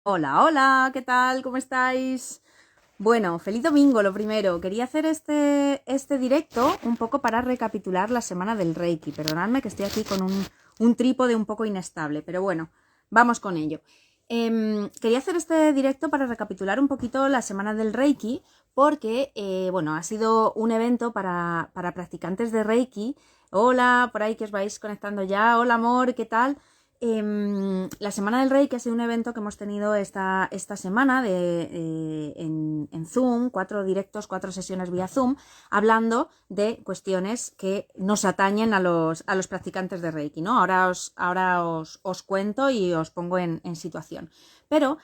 Hola, hola, ¿qué tal? ¿Cómo estáis? Bueno, feliz domingo, lo primero. Quería hacer este directo un poco para recapitular la semana del Reiki. Perdonadme que estoy aquí con un trípode un poco inestable, pero bueno, vamos con ello. Quería hacer este directo para recapitular un poquito la semana del Reiki porque, bueno, ha sido un evento para practicantes de Reiki. Hola, por ahí que os vais conectando ya. Hola, amor, ¿qué tal? La Semana del Reiki ha sido un evento que hemos tenido esta semana en Zoom, 4 directos, 4 sesiones vía Zoom, hablando de cuestiones que nos atañen a los practicantes de Reiki, ¿no? Ahora os cuento y os pongo en situación. Pero,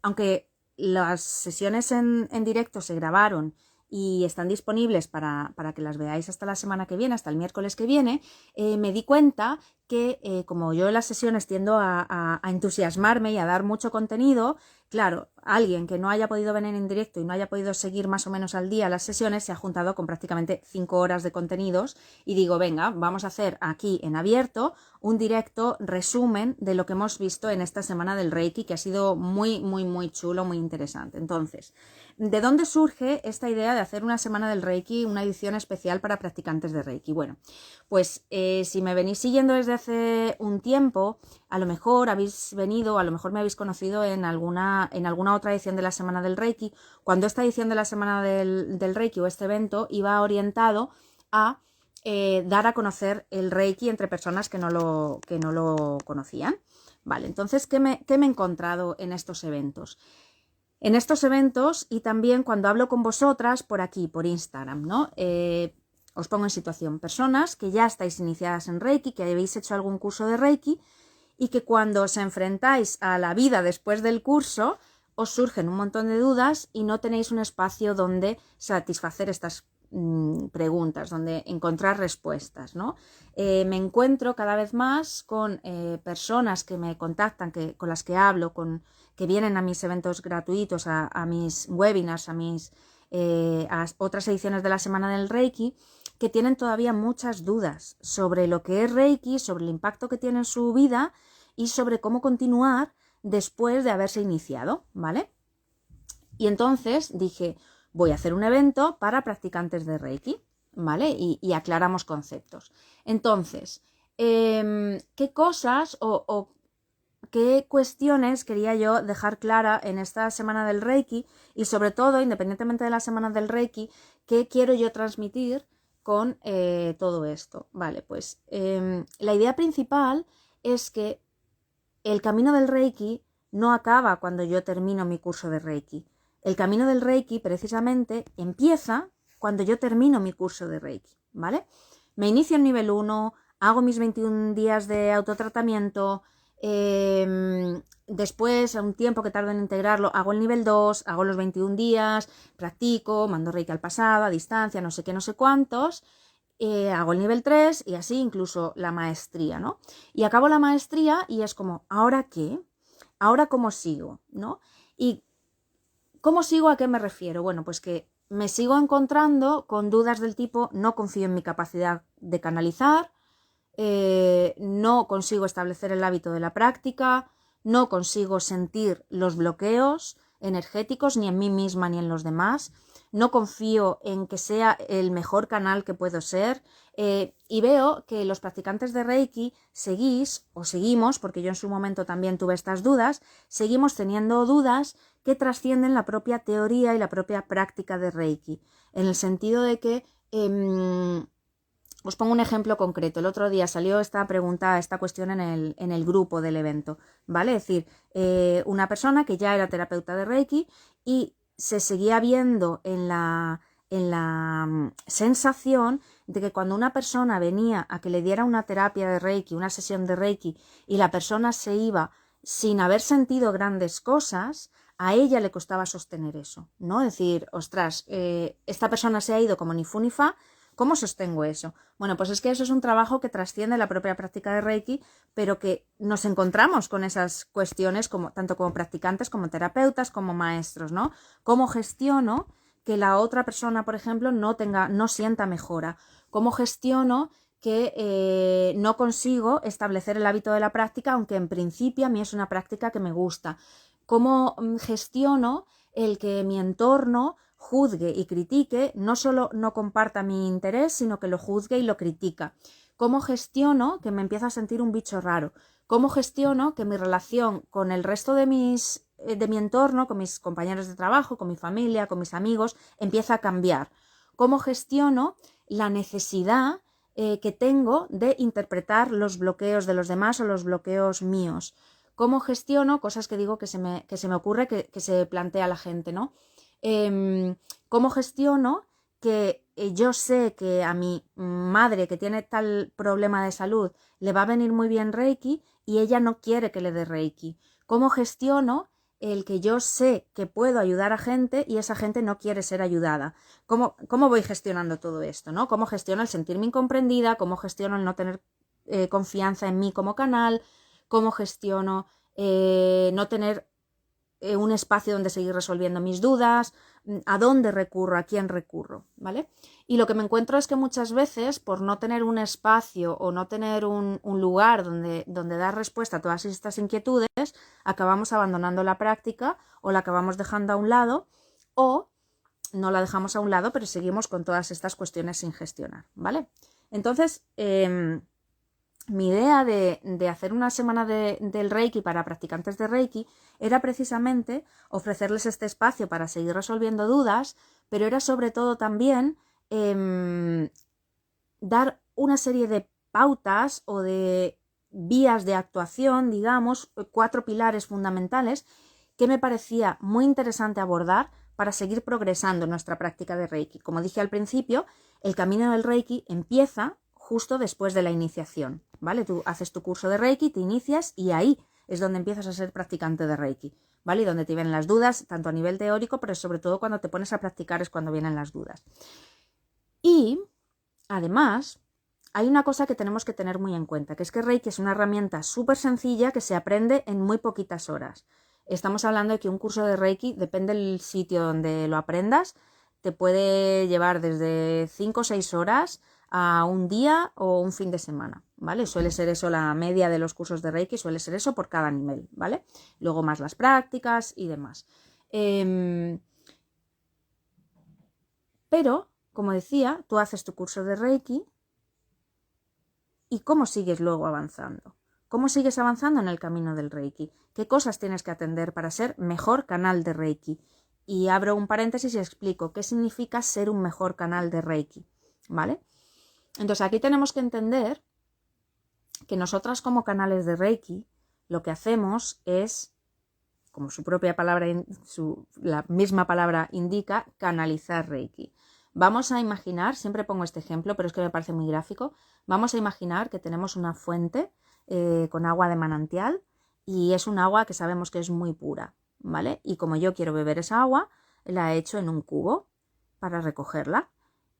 aunque las sesiones en directo se grabaron y están disponibles para que las veáis hasta la semana que viene, hasta el miércoles que viene, me di cuenta que como yo en las sesiones tiendo a entusiasmarme y a dar mucho contenido, claro, alguien que no haya podido venir en directo y no haya podido seguir más o menos al día las sesiones se ha juntado con prácticamente 5 horas de contenidos y digo, venga, vamos a hacer aquí en abierto un directo resumen de lo que hemos visto en esta semana del Reiki, que ha sido muy, muy, muy chulo, muy interesante. Entonces, ¿de dónde surge esta idea de hacer una semana del Reiki, una edición especial para practicantes de Reiki? Bueno, pues si me venís siguiendo desde hace un tiempo, a lo mejor habéis venido, a lo mejor me habéis conocido en alguna otra edición de la Semana del Reiki, cuando esta edición de la Semana del Reiki o este evento iba orientado a dar a conocer el Reiki entre personas que no lo conocían. Vale, entonces, ¿qué me he encontrado en estos eventos? En estos eventos y también cuando hablo con vosotras por aquí, por Instagram, ¿no? Os pongo en situación, personas que ya estáis iniciadas en Reiki, que habéis hecho algún curso de Reiki y que cuando os enfrentáis a la vida después del curso os surgen un montón de dudas y no tenéis un espacio donde satisfacer estas preguntas, donde encontrar respuestas, ¿no? Me encuentro cada vez más con personas que me contactan, con las que hablo, que vienen a mis eventos gratuitos, a mis webinars, a otras ediciones de la Semana del Reiki, que tienen todavía muchas dudas sobre lo que es Reiki, sobre el impacto que tiene en su vida y sobre cómo continuar después de haberse iniciado, ¿vale? Y entonces dije, voy a hacer un evento para practicantes de Reiki, ¿vale? Y aclaramos conceptos. Entonces, ¿qué cosas o qué cuestiones quería yo dejar clara en esta semana del Reiki? Y sobre todo, independientemente de la semana del Reiki, ¿qué quiero yo transmitir con todo esto? Vale, pues la idea principal es que el camino del Reiki no acaba cuando yo termino mi curso de Reiki. El camino del Reiki precisamente empieza cuando yo termino mi curso de Reiki, ¿vale? Me inicio en nivel 1, hago mis 21 días de autotratamiento, después, a un tiempo que tardo en integrarlo, hago el nivel 2, hago los 21 días, practico, mando Reiki al pasado, a distancia, no sé qué, no sé cuántos, hago el nivel 3 y así incluso la maestría, ¿no? Y acabo la maestría y es como, ¿ahora qué? ¿Ahora cómo sigo? ¿No? ¿Y cómo sigo? ¿A qué me refiero? Bueno, pues que me sigo encontrando con dudas del tipo, no confío en mi capacidad de canalizar, no consigo establecer el hábito de la práctica, no consigo sentir los bloqueos energéticos ni en mí misma ni en los demás, no confío en que sea el mejor canal que puedo ser, y veo que los practicantes de Reiki seguimos, porque yo en su momento también tuve estas dudas, seguimos teniendo dudas que trascienden la propia teoría y la propia práctica de Reiki, en el sentido de que os pongo un ejemplo concreto. El otro día salió esta pregunta, esta cuestión en el grupo del evento, ¿vale? Es decir, una persona que ya era terapeuta de Reiki y se seguía viendo en la sensación de que cuando una persona venía a que le diera una terapia de Reiki, una sesión de Reiki, y la persona se iba sin haber sentido grandes cosas, a ella le costaba sostener eso, ¿no? Es decir, ostras, esta persona se ha ido como ni fu ni fa. ¿Cómo sostengo eso? Bueno, pues es que eso es un trabajo que trasciende la propia práctica de Reiki, pero que nos encontramos con esas cuestiones tanto como practicantes, como terapeutas, como maestros, ¿no? ¿Cómo gestiono que la otra persona, por ejemplo, no sienta mejora? ¿Cómo gestiono que no consigo establecer el hábito de la práctica, aunque en principio a mí es una práctica que me gusta. ¿Cómo gestiono el que mi entorno juzgue y critique, no solo no comparta mi interés, sino que lo juzgue y lo critica? ¿Cómo gestiono que me empiezo a sentir un bicho raro? ¿Cómo gestiono que mi relación con el resto de mi entorno, con mis compañeros de trabajo, con mi familia, con mis amigos, empieza a cambiar? ¿Cómo gestiono la necesidad que tengo de interpretar los bloqueos de los demás o los bloqueos míos? ¿Cómo gestiono cosas que digo que se me ocurre que se plantea la gente, ¿no? ¿Cómo gestiono que yo sé que a mi madre, que tiene tal problema de salud, le va a venir muy bien Reiki y ella no quiere que le dé Reiki? ¿Cómo gestiono el que yo sé que puedo ayudar a gente y esa gente no quiere ser ayudada? ¿Cómo voy gestionando todo esto, ¿no? ¿Cómo gestiono el sentirme incomprendida? ¿Cómo gestiono el no tener confianza en mí como canal? ¿Cómo gestiono no tener un espacio donde seguir resolviendo mis dudas? ¿A dónde recurro? ¿A quién recurro? ¿Vale? Y lo que me encuentro es que muchas veces, por no tener un espacio o no tener un lugar donde dar respuesta a todas estas inquietudes, acabamos abandonando la práctica o la acabamos dejando a un lado, o no la dejamos a un lado, pero seguimos con todas estas cuestiones sin gestionar, ¿vale? Entonces, mi idea de hacer una semana del Reiki para practicantes de Reiki era precisamente ofrecerles este espacio para seguir resolviendo dudas, pero era sobre todo también dar una serie de pautas o de vías de actuación, digamos, 4 pilares fundamentales que me parecía muy interesante abordar para seguir progresando en nuestra práctica de Reiki. Como dije al principio, el camino del Reiki empieza justo después de la iniciación, ¿vale? Tú haces tu curso de Reiki, te inicias y ahí es donde empiezas a ser practicante de Reiki, ¿vale? Y donde te vienen las dudas, tanto a nivel teórico, pero sobre todo cuando te pones a practicar es cuando vienen las dudas. Y, además, hay una cosa que tenemos que tener muy en cuenta, que es que Reiki es una herramienta súper sencilla que se aprende en muy poquitas horas. Estamos hablando de que un curso de Reiki, depende del sitio donde lo aprendas, te puede llevar desde 5 o 6 horas a un día o un fin de semana, ¿vale? Suele ser eso la media de los cursos de Reiki, suele ser eso por cada nivel, ¿vale? Luego más las prácticas y demás. Pero, como decía, tú haces tu curso de Reiki y ¿cómo sigues luego avanzando? ¿Cómo sigues avanzando en el camino del Reiki? ¿Qué cosas tienes que atender para ser mejor canal de Reiki? Y abro un paréntesis y explico qué significa ser un mejor canal de Reiki, ¿vale? Entonces aquí tenemos que entender que nosotras como canales de Reiki lo que hacemos es, como su propia palabra, la misma palabra indica, canalizar Reiki. Vamos a imaginar, siempre pongo este ejemplo, pero es que me parece muy gráfico, vamos a imaginar que tenemos una fuente con agua de manantial y es un agua que sabemos que es muy pura, ¿vale? Y como yo quiero beber esa agua, la he hecho en un cubo para recogerla.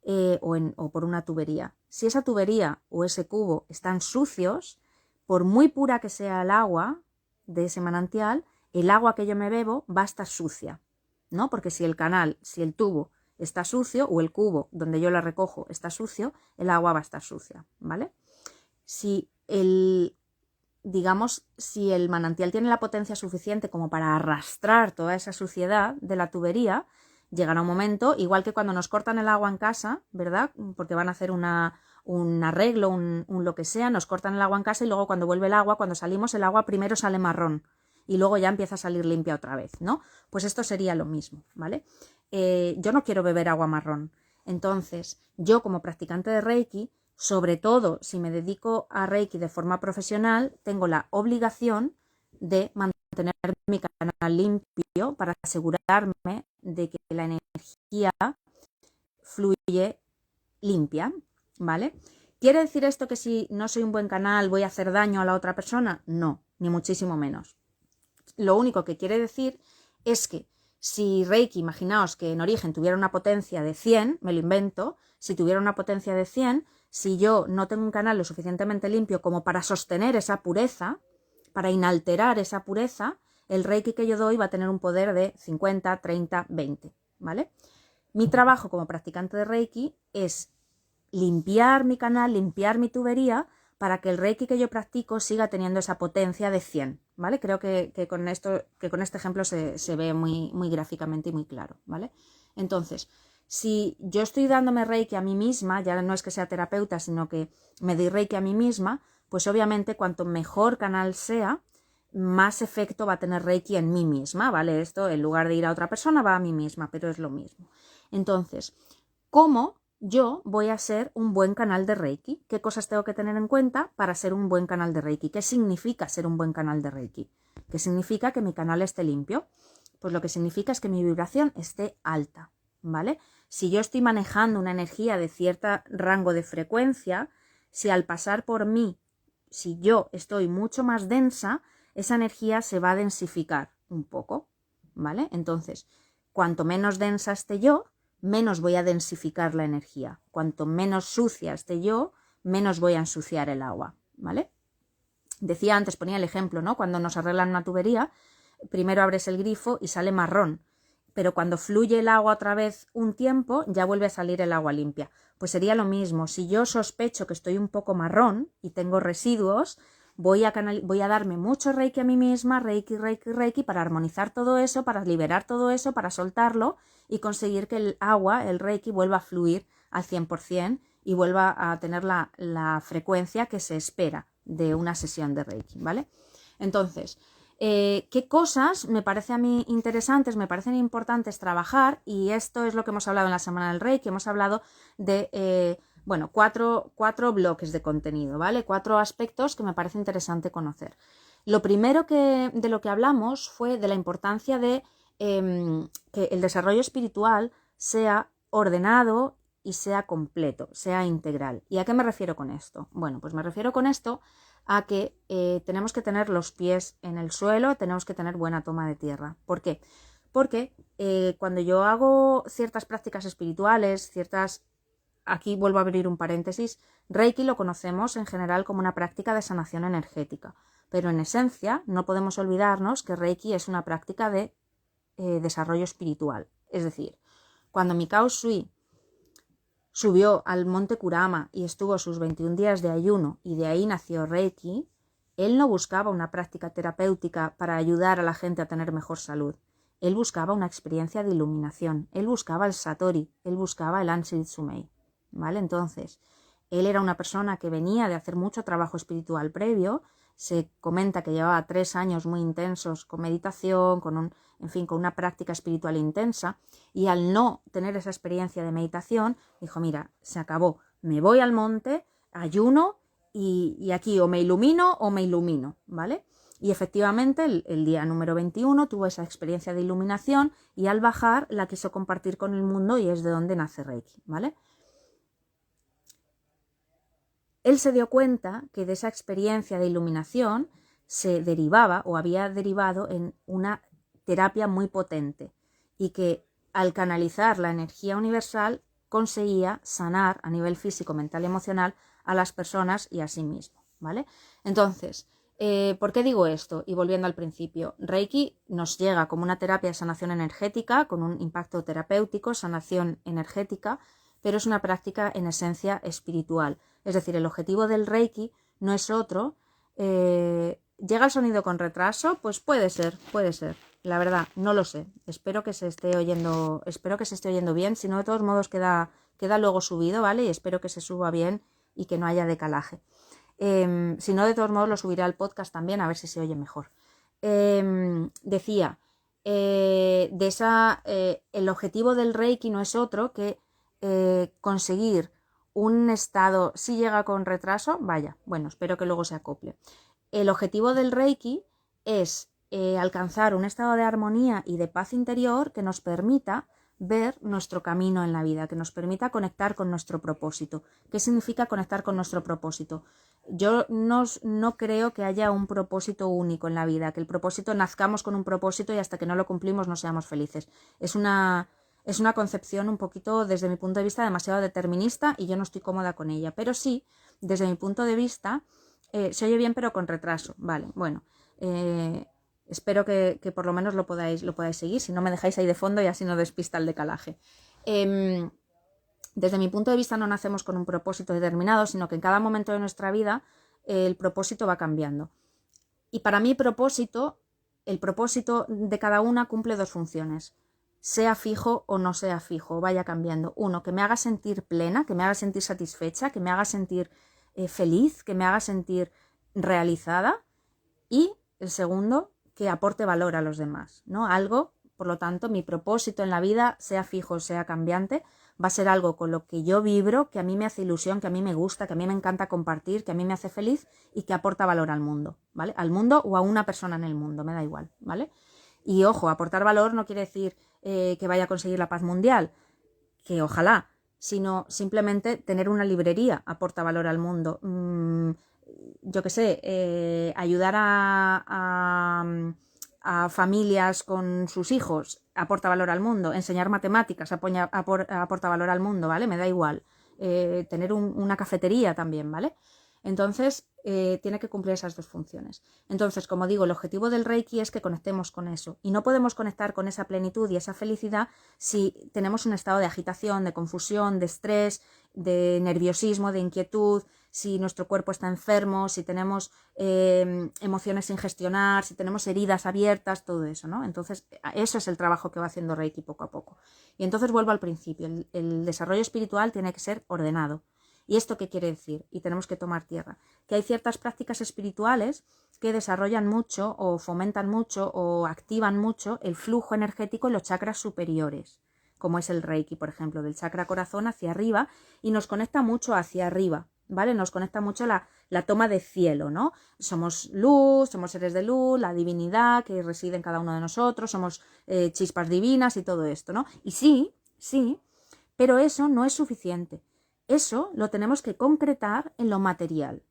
O por una tubería. Si esa tubería o ese cubo están sucios, por muy pura que sea el agua de ese manantial, el agua que yo me bebo va a estar sucia, ¿no? Porque si el canal, si el tubo está sucio o el cubo donde yo la recojo está sucio, el agua va a estar sucia, ¿vale? Si si el manantial tiene la potencia suficiente como para arrastrar toda esa suciedad de la tubería, llegará un momento, igual que cuando nos cortan el agua en casa, ¿verdad? Porque van a hacer un arreglo, un lo que sea, nos cortan el agua en casa y luego cuando vuelve el agua, cuando salimos, el agua primero sale marrón y luego ya empieza a salir limpia otra vez, ¿no? Pues esto sería lo mismo, ¿vale? Yo no quiero beber agua marrón. Entonces, yo como practicante de Reiki, sobre todo si me dedico a Reiki de forma profesional, tengo la obligación de mantener mi canal limpio para asegurarme de que la energía fluye limpia, ¿vale? ¿Quiere decir esto que si no soy un buen canal voy a hacer daño a la otra persona? No, ni muchísimo menos. Lo único que quiere decir es que si Reiki, imaginaos que en origen tuviera una potencia de 100, me lo invento, si tuviera una potencia de 100, si yo no tengo un canal lo suficientemente limpio como para sostener esa pureza, para inalterar esa pureza, el Reiki que yo doy va a tener un poder de 50, 30, 20, ¿vale? Mi trabajo como practicante de Reiki es limpiar mi canal, limpiar mi tubería, para que el Reiki que yo practico siga teniendo esa potencia de 100, ¿vale? Creo que con este ejemplo se ve muy gráficamente y muy claro, ¿vale? Entonces, si yo estoy dándome Reiki a mí misma, ya no es que sea terapeuta, sino que me doy Reiki a mí misma, pues obviamente cuanto mejor canal sea, más efecto va a tener Reiki en mí misma, ¿vale? Esto, en lugar de ir a otra persona, va a mí misma, pero es lo mismo. Entonces, ¿cómo yo voy a ser un buen canal de Reiki? ¿Qué cosas tengo que tener en cuenta para ser un buen canal de Reiki? ¿Qué significa ser un buen canal de Reiki? ¿Qué significa que mi canal esté limpio? Pues lo que significa es que mi vibración esté alta, ¿vale? Si yo estoy manejando una energía de cierto rango de frecuencia, si al pasar por mí, si yo estoy mucho más densa, esa energía se va a densificar un poco, ¿vale? Entonces, cuanto menos densa esté yo, menos voy a densificar la energía. Cuanto menos sucia esté yo, menos voy a ensuciar el agua, ¿vale? Decía antes, ponía el ejemplo, ¿no? Cuando nos arreglan una tubería, primero abres el grifo y sale marrón, pero cuando fluye el agua otra vez un tiempo, ya vuelve a salir el agua limpia. Pues sería lo mismo, si yo sospecho que estoy un poco marrón y tengo residuos, voy a darme mucho Reiki a mí misma, Reiki, para armonizar todo eso, para liberar todo eso, para soltarlo y conseguir que el agua, el Reiki, vuelva a fluir al 100% y vuelva a tener la frecuencia que se espera de una sesión de Reiki, ¿vale? Entonces, ¿qué cosas me parece a mí interesantes, me parecen importantes trabajar? Y esto es lo que hemos hablado en la Semana del Reiki. Hemos hablado de, cuatro bloques de contenido, ¿vale? 4 aspectos que me parece interesante conocer. Lo primero de lo que hablamos fue de la importancia de que el desarrollo espiritual sea ordenado y sea completo, sea integral. ¿Y a qué me refiero con esto? Bueno, pues me refiero con esto a que tenemos que tener los pies en el suelo, tenemos que tener buena toma de tierra. ¿Por qué? Porque cuando yo hago ciertas prácticas espirituales, aquí vuelvo a abrir un paréntesis, Reiki lo conocemos en general como una práctica de sanación energética, pero en esencia no podemos olvidarnos que Reiki es una práctica de desarrollo espiritual. Es decir, cuando Mikao Sui subió al monte Kurama y estuvo sus 21 días de ayuno y de ahí nació Reiki, él no buscaba una práctica terapéutica para ayudar a la gente a tener mejor salud. Él buscaba una experiencia de iluminación, él buscaba el Satori, él buscaba el Anshi Tsumei, ¿vale? Entonces, él era una persona que venía de hacer mucho trabajo espiritual previo, se comenta que llevaba 3 años muy intensos con meditación, con una práctica espiritual intensa, y al no tener esa experiencia de meditación, dijo, mira, se acabó, me voy al monte, ayuno, y aquí o me ilumino, ¿vale? Y efectivamente el día número 21 tuvo esa experiencia de iluminación y al bajar la quiso compartir con el mundo y es de donde nace Reiki, ¿vale? Él se dio cuenta que de esa experiencia de iluminación se derivaba o había derivado en una terapia muy potente y que al canalizar la energía universal conseguía sanar a nivel físico, mental y emocional a las personas y a sí mismo, ¿vale? Entonces, ¿por qué digo esto? Y volviendo al principio, Reiki nos llega como una terapia de sanación energética con un impacto terapéutico, sanación energética, pero es una práctica en esencia espiritual. Es decir, el objetivo del Reiki no es otro. ¿Llega el sonido con retraso? Pues puede ser. La verdad, no lo sé. Espero que se esté oyendo bien. Si no, de todos modos queda luego subido, ¿vale? Y espero que se suba bien y que no haya decalaje. Si no, de todos modos lo subiré al podcast también, a ver si se oye mejor. Decía, el objetivo del Reiki no es otro que conseguir un estado, si llega con retraso, vaya, bueno, espero que luego se acople. El objetivo del Reiki es alcanzar un estado de armonía y de paz interior que nos permita ver nuestro camino en la vida, que nos permita conectar con nuestro propósito. ¿Qué significa conectar con nuestro propósito? Yo no creo que haya un propósito único en la vida, que el propósito nazcamos con un propósito y hasta que no lo cumplimos no seamos felices. Es una concepción un poquito, desde mi punto de vista, demasiado determinista y yo no estoy cómoda con ella. Pero sí, desde mi punto de vista, se oye bien pero con retraso. Vale, bueno, espero que por lo menos lo podáis seguir, si no me dejáis ahí de fondo y así no despista el decalaje. Desde mi punto de vista no nacemos con un propósito determinado, sino que en cada momento de nuestra vida el propósito va cambiando. Y para mí el propósito de cada una cumple dos funciones. Sea fijo o no sea fijo, vaya cambiando. Uno, que me haga sentir plena, que me haga sentir satisfecha, que me haga sentir feliz, que me haga sentir realizada. Y el segundo, que aporte valor a los demás, ¿no? Algo, por lo tanto, mi propósito en la vida, sea fijo o sea cambiante, va a ser algo con lo que yo vibro, que a mí me hace ilusión, que a mí me gusta, que a mí me encanta compartir, que a mí me hace feliz y que aporta valor al mundo, ¿vale? Al mundo o a una persona en el mundo, me da igual, ¿vale? Y ojo, aportar valor no quiere decir que vaya a conseguir la paz mundial, que ojalá, sino simplemente tener una librería aporta valor al mundo. Yo qué sé, ayudar a familias con sus hijos aporta valor al mundo, enseñar matemáticas aporta valor al mundo, ¿vale? Me da igual. Tener una cafetería también, ¿vale? Entonces, tiene que cumplir esas dos funciones. Entonces, como digo, el objetivo del Reiki es que conectemos con eso. Y no podemos conectar con esa plenitud y esa felicidad si tenemos un estado de agitación, de confusión, de estrés, de nerviosismo, de inquietud, si nuestro cuerpo está enfermo, si tenemos emociones sin gestionar, si tenemos heridas abiertas, todo eso, ¿no? Entonces, eso es el trabajo que va haciendo Reiki poco a poco. Y entonces vuelvo al principio. El desarrollo espiritual tiene que ser ordenado. ¿Y esto qué quiere decir? Y tenemos que tomar tierra. Que hay ciertas prácticas espirituales que desarrollan mucho o fomentan mucho o activan mucho el flujo energético en los chakras superiores, como es el Reiki, por ejemplo, del chakra corazón hacia arriba, y nos conecta mucho hacia arriba, ¿vale? Nos conecta mucho la toma de cielo, ¿no? Somos luz, somos seres de luz, la divinidad que reside en cada uno de nosotros, somos chispas divinas y todo esto, ¿no? Y sí, pero eso no es suficiente. Eso lo tenemos que concretar en lo material.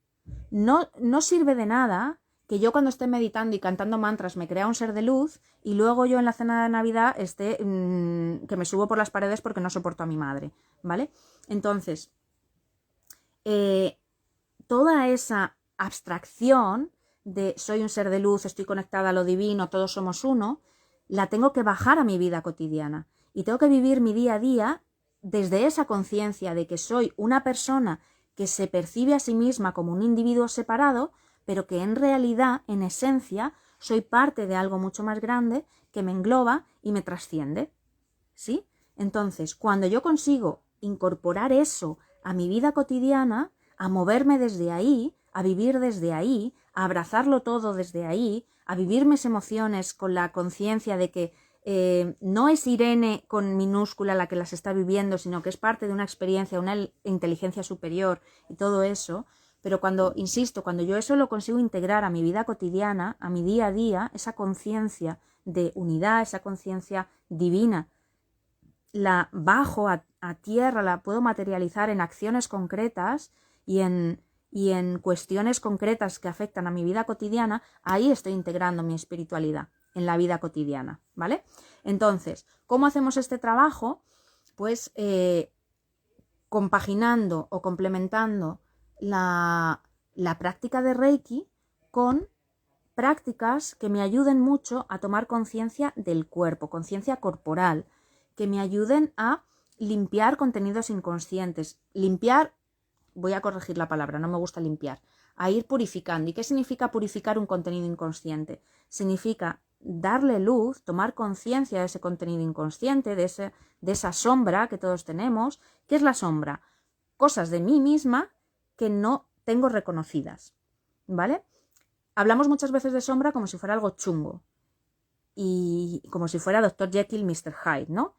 No sirve de nada que yo cuando esté meditando y cantando mantras me crea un ser de luz y luego yo en la cena de Navidad esté que me subo por las paredes porque no soporto a mi madre, ¿vale? Entonces, toda esa abstracción de soy un ser de luz, estoy conectada a lo divino, todos somos uno, la tengo que bajar a mi vida cotidiana y tengo que vivir mi día a día desde esa conciencia de que soy una persona que se percibe a sí misma como un individuo separado, pero que en realidad, en esencia, soy parte de algo mucho más grande que me engloba y me trasciende, ¿sí? Entonces, cuando yo consigo incorporar eso a mi vida cotidiana, a moverme desde ahí, a vivir desde ahí, a abrazarlo todo desde ahí, a vivir mis emociones con la conciencia de que no es Irene con minúscula la que las está viviendo, sino que es parte de una experiencia, una inteligencia superior y todo eso. Pero cuando yo eso lo consigo integrar a mi vida cotidiana, a mi día a día, esa conciencia de unidad, esa conciencia divina, la bajo a tierra, la puedo materializar en acciones concretas y en cuestiones concretas que afectan a mi vida cotidiana, ahí estoy integrando mi espiritualidad en la vida cotidiana, ¿vale? Entonces, ¿cómo hacemos este trabajo? Pues compaginando o complementando la práctica de Reiki con prácticas que me ayuden mucho a tomar conciencia del cuerpo, conciencia corporal, que me ayuden a limpiar contenidos inconscientes. Limpiar, voy a corregir la palabra, no me gusta limpiar, a ir purificando. ¿Y qué significa purificar un contenido inconsciente? Significa darle luz, tomar conciencia de ese contenido inconsciente, de esa sombra que todos tenemos. ¿Qué es la sombra? Cosas de mí misma que no tengo reconocidas, ¿vale? Hablamos muchas veces de sombra como si fuera algo chungo y como si fuera Dr. Jekyll, Mr. Hyde, ¿no?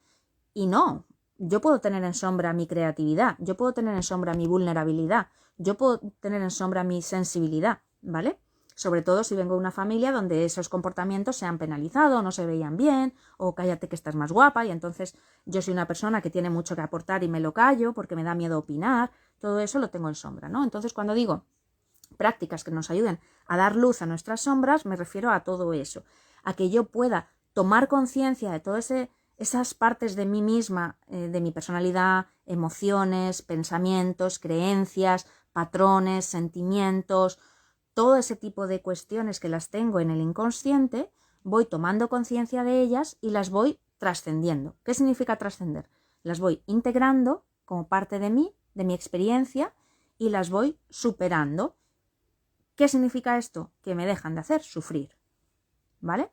Y no, yo puedo tener en sombra mi creatividad, yo puedo tener en sombra mi vulnerabilidad, yo puedo tener en sombra mi sensibilidad, ¿vale? Sobre todo si vengo de una familia donde esos comportamientos se han penalizado, no se veían bien, o cállate que estás más guapa, y entonces yo soy una persona que tiene mucho que aportar y me lo callo porque me da miedo opinar, todo eso lo tengo en sombra, ¿no? Entonces cuando digo prácticas que nos ayuden a dar luz a nuestras sombras, me refiero a todo eso, a que yo pueda tomar conciencia de todas esas partes de mí misma, de mi personalidad, emociones, pensamientos, creencias, patrones, sentimientos, todo ese tipo de cuestiones que las tengo en el inconsciente, voy tomando conciencia de ellas y las voy trascendiendo. ¿Qué significa trascender? Las voy integrando como parte de mí, de mi experiencia, y las voy superando. ¿Qué significa esto? Que me dejan de hacer sufrir, ¿vale?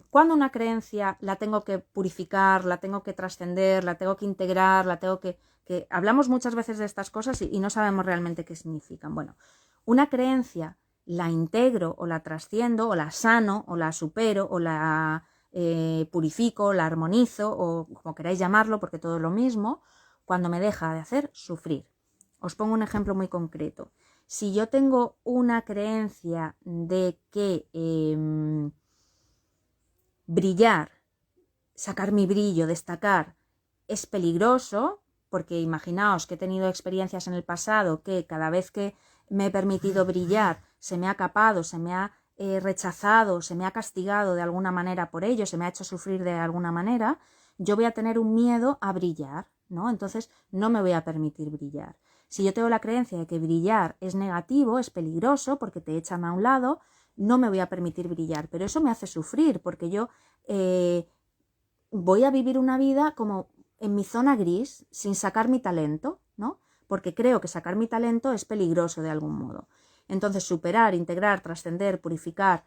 Cuando una creencia la tengo que purificar, la tengo que trascender, la tengo que integrar, la tengo que hablamos muchas veces de estas cosas y no sabemos realmente qué significan. Bueno, una creencia la integro o la trasciendo o la sano o la supero o la purifico, la armonizo o como queráis llamarlo, porque todo es lo mismo, cuando me deja de hacer sufrir. Os pongo un ejemplo muy concreto. Si yo tengo una creencia de que brillar, sacar mi brillo, destacar, es peligroso, porque imaginaos que he tenido experiencias en el pasado que cada vez que me he permitido brillar se me ha capado, se me ha rechazado, se me ha castigado de alguna manera por ello, se me ha hecho sufrir de alguna manera, yo voy a tener un miedo a brillar, ¿no? Entonces no me voy a permitir brillar. Si yo tengo la creencia de que brillar es negativo, es peligroso porque te echan a un lado, no me voy a permitir brillar, pero eso me hace sufrir porque yo voy a vivir una vida como en mi zona gris, sin sacar mi talento, ¿no? Porque creo que sacar mi talento es peligroso de algún modo. Entonces, superar, integrar, trascender, purificar,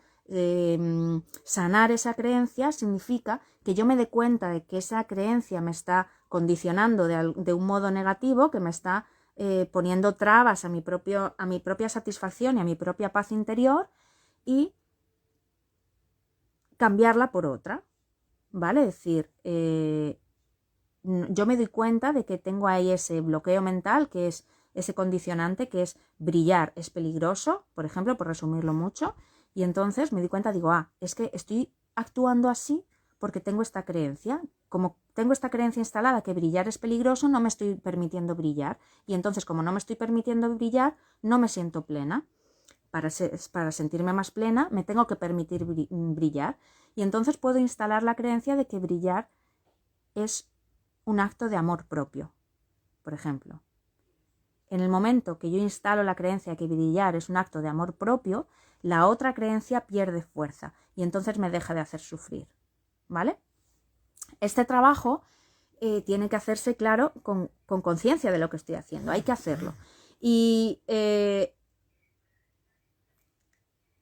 sanar esa creencia significa que yo me dé cuenta de que esa creencia me está condicionando de un modo negativo, que me está poniendo trabas a mi propia satisfacción y a mi propia paz interior, y cambiarla por otra, ¿vale? Es decir, yo me doy cuenta de que tengo ahí ese bloqueo mental, que es ese condicionante, que es brillar es peligroso, por ejemplo, por resumirlo mucho, y entonces me doy cuenta, digo, es que estoy actuando así porque tengo esta creencia. Como tengo esta creencia instalada que brillar es peligroso, no me estoy permitiendo brillar, y entonces como no me estoy permitiendo brillar, no me siento plena. Para sentirme más plena, me tengo que permitir brillar, y entonces puedo instalar la creencia de que brillar es un acto de amor propio, por ejemplo. En el momento que yo instalo la creencia de que brillar es un acto de amor propio, la otra creencia pierde fuerza y entonces me deja de hacer sufrir, ¿vale? Este trabajo tiene que hacerse, claro, con conciencia de lo que estoy haciendo, hay que hacerlo. Y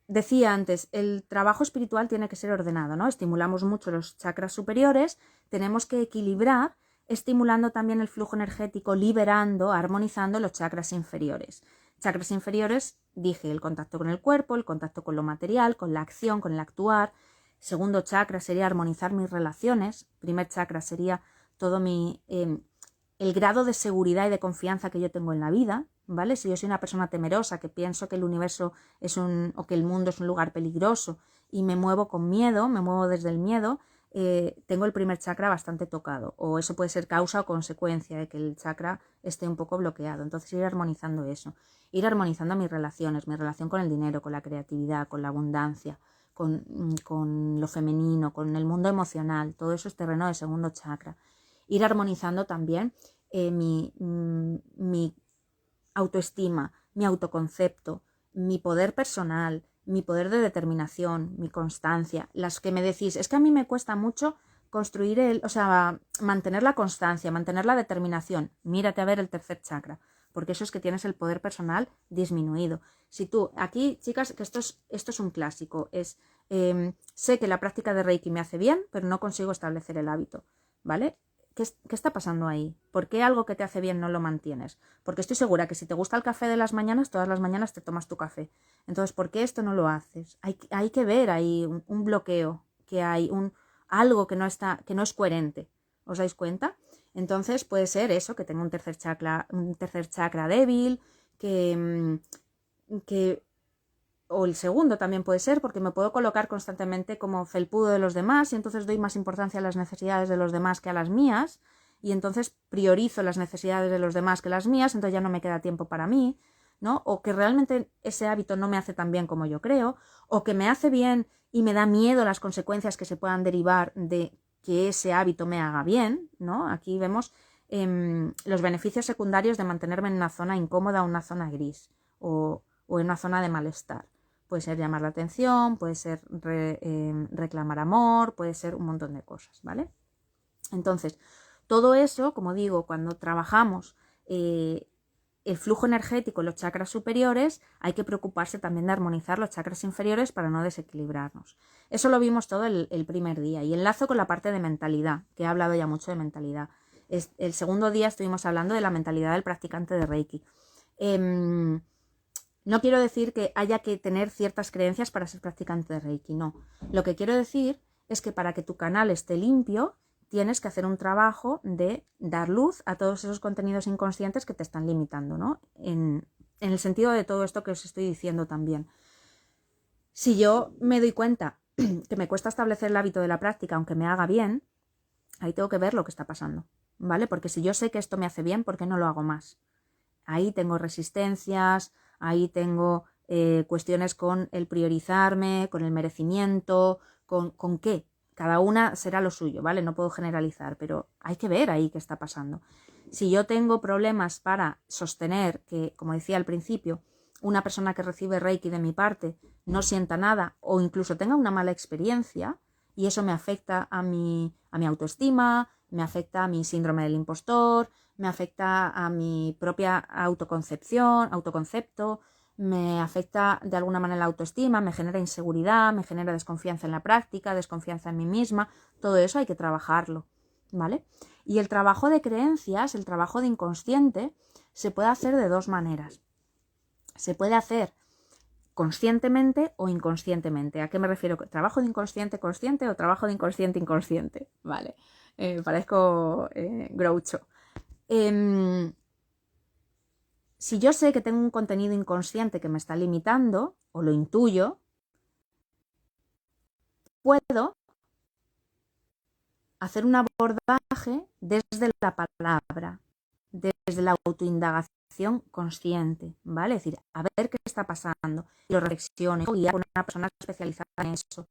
decía antes, el trabajo espiritual tiene que ser ordenado, ¿no? Estimulamos mucho los chakras superiores, tenemos que equilibrar, estimulando también el flujo energético, liberando, armonizando los chakras inferiores. Chakras inferiores, dije, el contacto con el cuerpo, el contacto con lo material, con la acción, con el actuar. Segundo chakra sería armonizar mis relaciones. Primer chakra sería todo el grado de seguridad y de confianza que yo tengo en la vida, ¿vale? Si yo soy una persona temerosa, que pienso que el universo o que el mundo es un lugar peligroso y me muevo con miedo, me muevo desde el miedo, tengo el primer chakra bastante tocado, o eso puede ser causa o consecuencia de que el chakra esté un poco bloqueado. Entonces ir armonizando eso, ir armonizando mis relaciones, mi relación con el dinero, con la creatividad, con la abundancia, con lo femenino, con el mundo emocional, todo eso es terreno de segundo chakra. Ir armonizando también mi autoestima, mi autoconcepto, mi poder personal, mi poder de determinación, mi constancia. Las que me decís, es que a mí me cuesta mucho construir mantener la constancia, mantener la determinación. Mírate a ver el tercer chakra, porque eso es que tienes el poder personal disminuido. Si tú, aquí, chicas, que esto es un clásico, sé que la práctica de Reiki me hace bien, pero no consigo establecer el hábito, ¿vale? ¿Qué está pasando ahí? ¿Por qué algo que te hace bien no lo mantienes? Porque estoy segura que si te gusta el café de las mañanas, todas las mañanas te tomas tu café. Entonces, ¿por qué esto no lo haces? Hay que ver ahí un bloqueo, que hay algo que no es coherente. ¿Os dais cuenta? Entonces puede ser eso, que tenga un tercer chakra débil, o el segundo también puede ser, porque me puedo colocar constantemente como felpudo de los demás y entonces doy más importancia a las necesidades de los demás que a las mías, y entonces priorizo las necesidades de los demás que las mías, entonces ya no me queda tiempo para mí, ¿no? O que realmente ese hábito no me hace tan bien como yo creo, o que me hace bien y me da miedo las consecuencias que se puedan derivar de que ese hábito me haga bien, ¿no? Aquí vemos los beneficios secundarios de mantenerme en una zona incómoda o una zona gris, o en una zona de malestar. Puede ser llamar la atención, puede ser reclamar amor, puede ser un montón de cosas, ¿vale? Entonces, Todo eso, como digo, cuando trabajamos el flujo energético en los chakras superiores, hay que preocuparse también de armonizar los chakras inferiores para no desequilibrarnos. Eso lo vimos todo el primer día. Y enlazo con la parte de mentalidad, que he hablado ya mucho de mentalidad. El segundo día estuvimos hablando de la mentalidad del practicante de Reiki. No quiero decir que haya que tener ciertas creencias para ser practicante de Reiki, no. Lo que quiero decir es que para que tu canal esté limpio, tienes que hacer un trabajo de dar luz a todos esos contenidos inconscientes que te están limitando, ¿no? En el sentido de todo esto que os estoy diciendo también. Si yo me doy cuenta que me cuesta establecer el hábito de la práctica, aunque me haga bien, ahí tengo que ver lo que está pasando, ¿vale? Porque si yo sé que esto me hace bien, ¿por qué no lo hago más? Ahí tengo resistencias, ahí tengo cuestiones con el priorizarme, con el merecimiento, con qué. Cada una será lo suyo, ¿vale? No puedo generalizar, pero hay que ver ahí qué está pasando. Si yo tengo problemas para sostener que, como decía al principio, una persona que recibe Reiki de mi parte no sienta nada o incluso tenga una mala experiencia y eso me afecta a mi autoestima, me afecta a mi síndrome del impostor, me afecta a mi propia autoconcepto, me afecta de alguna manera la autoestima, me genera inseguridad, me genera desconfianza en la práctica, desconfianza en mí misma, todo eso hay que trabajarlo, ¿vale? Y el trabajo de creencias, el trabajo de inconsciente, se puede hacer de dos maneras. Se puede hacer conscientemente o inconscientemente. ¿A qué me refiero? ¿Trabajo de inconsciente consciente o trabajo de inconsciente inconsciente? Vale, parezco Groucho. Si yo sé que tengo un contenido inconsciente que me está limitando, o lo intuyo, puedo hacer un abordaje desde la palabra, desde la autoindagación consciente, ¿vale? Es decir, a ver qué está pasando, y lo reflexiono, y con una persona especializada en eso,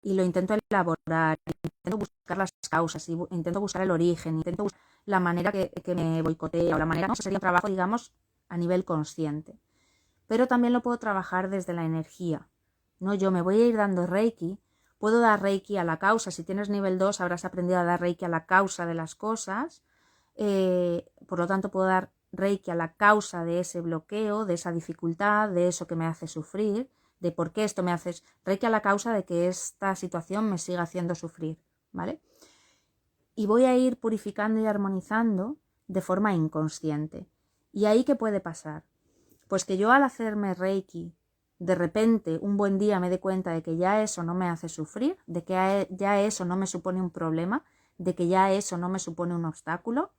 y lo intento elaborar, intento buscar las causas, intento buscar el origen, intento buscar la manera que me boicotea, o la manera que sería un trabajo, digamos, a nivel consciente. Pero también lo puedo trabajar desde la energía, ¿no? Yo me voy a ir dando Reiki, puedo dar Reiki a la causa. Si tienes nivel 2 habrás aprendido a dar Reiki a la causa de las cosas, por lo tanto puedo dar Reiki a la causa de ese bloqueo, de esa dificultad, de eso que me hace sufrir, de por qué esto me hace Reiki a la causa de que esta situación me siga haciendo sufrir, ¿vale? Y voy a ir purificando y armonizando de forma inconsciente. ¿Y ahí qué puede pasar? Pues que yo al hacerme Reiki, de repente un buen día me dé cuenta de que ya eso no me hace sufrir, de que ya eso no me supone un problema, de que ya eso no me supone un obstáculo.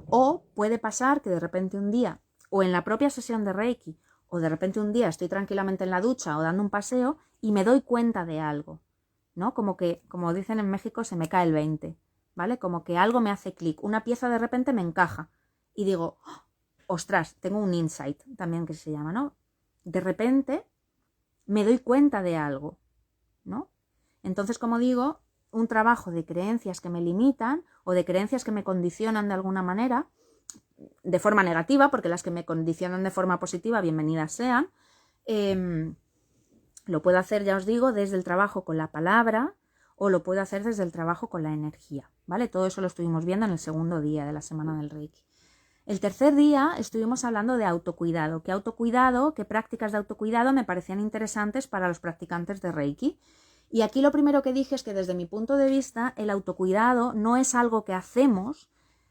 O puede pasar que de repente un día, o en la propia sesión de Reiki, o de repente un día estoy tranquilamente en la ducha o dando un paseo y me doy cuenta de algo, ¿no? Como que, como dicen en México, se me cae el 20, ¿vale? Como que algo me hace clic, una pieza de repente me encaja y digo, ¡oh! Ostras, tengo un insight también que se llama, ¿no? De repente me doy cuenta de algo, ¿no? Entonces, como digo, un trabajo de creencias que me limitan o de creencias que me condicionan de alguna manera, de forma negativa, porque las que me condicionan de forma positiva, bienvenidas sean, lo puedo hacer, ya os digo, desde el trabajo con la palabra o lo puedo hacer desde el trabajo con la energía, ¿vale? Todo eso lo estuvimos viendo en el segundo día de la semana del Reiki. El tercer día estuvimos hablando de autocuidado. ¿Qué autocuidado, qué prácticas de autocuidado me parecían interesantes para los practicantes de Reiki? Y aquí lo primero que dije es que desde mi punto de vista el autocuidado no es algo que hacemos,